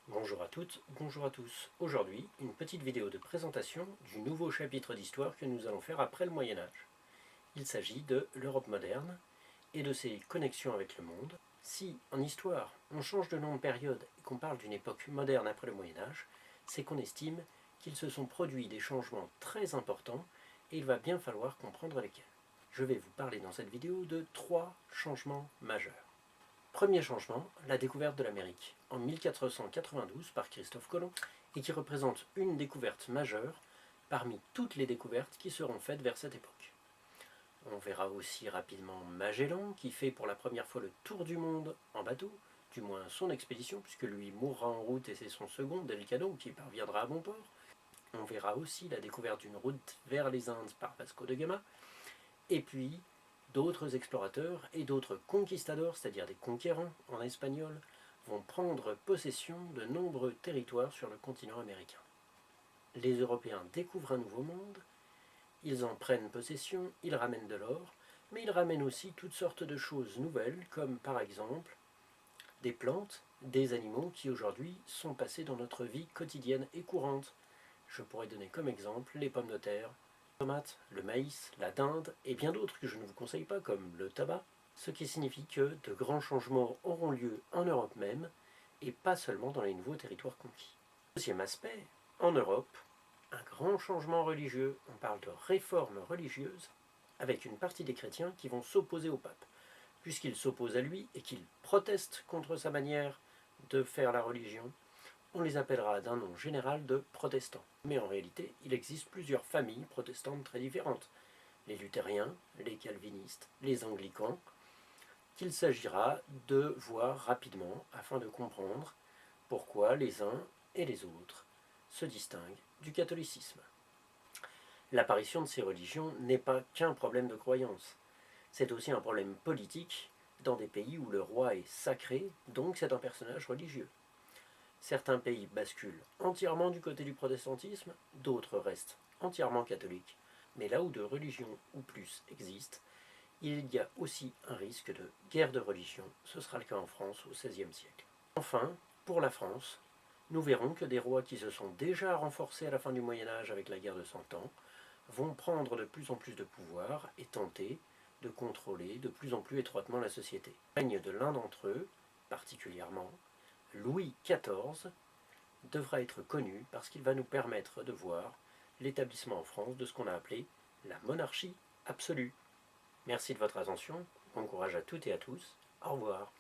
Bonjour à toutes, bonjour à tous. Aujourd'hui, une petite vidéo de présentation du nouveau chapitre d'histoire que nous allons faire après le Moyen-Âge. Il s'agit de l'Europe moderne et de ses connexions avec le monde. Si, en histoire, on change de nom de période et qu'on parle d'une époque moderne après le Moyen-Âge, c'est qu'on estime qu'il se sont produits des changements très importants et il va bien falloir comprendre lesquels. Je vais vous parler dans cette vidéo de 3 changements majeurs. Premier changement, la découverte de l'Amérique, en 1492 par Christophe Colomb, et qui représente une découverte majeure parmi toutes les découvertes qui seront faites vers cette époque. On verra aussi rapidement Magellan, qui fait pour la première fois le tour du monde en bateau, du moins son expédition, puisque lui mourra en route et c'est son second, Delcano, qui parviendra à bon port. On verra aussi la découverte d'une route vers les Indes par Vasco de Gama, et puis d'autres explorateurs et d'autres conquistadors, c'est-à-dire des conquérants en espagnol, vont prendre possession de nombreux territoires sur le continent américain. Les Européens découvrent un nouveau monde, ils en prennent possession, ils ramènent de l'or, mais ils ramènent aussi toutes sortes de choses nouvelles, comme par exemple des plantes, des animaux qui aujourd'hui sont passés dans notre vie quotidienne et courante. Je pourrais donner comme exemple les pommes de terre, tomates, le maïs, la dinde et bien d'autres que je ne vous conseille pas comme le tabac, ce qui signifie que de grands changements auront lieu en Europe même et pas seulement dans les nouveaux territoires conquis. Deuxième aspect, en Europe, un grand changement religieux, on parle de réforme religieuse, avec une partie des chrétiens qui vont s'opposer au pape, puisqu'ils s'opposent à lui et qu'ils protestent contre sa manière de faire la religion. On les appellera d'un nom général de protestants. Mais en réalité, il existe plusieurs familles protestantes très différentes. Les luthériens, les calvinistes, les anglicans, qu'il s'agira de voir rapidement afin de comprendre pourquoi les uns et les autres se distinguent du catholicisme. L'apparition de ces religions n'est pas qu'un problème de croyance, c'est aussi un problème politique dans des pays où le roi est sacré, donc c'est un personnage religieux. Certains pays basculent entièrement du côté du protestantisme, d'autres restent entièrement catholiques. Mais là où deux religions ou plus existent, il y a aussi un risque de guerre de religion. Ce sera le cas en France au XVIe siècle. Enfin, pour la France, nous verrons que des rois qui se sont déjà renforcés à la fin du Moyen-Âge avec la guerre de Cent Ans vont prendre de plus en plus de pouvoir et tenter de contrôler de plus en plus étroitement la société. Le règne de l'un d'entre eux, particulièrement, Louis XIV, devra être connu parce qu'il va nous permettre de voir l'établissement en France de ce qu'on a appelé la monarchie absolue. Merci de votre attention, bon courage à toutes et à tous, au revoir.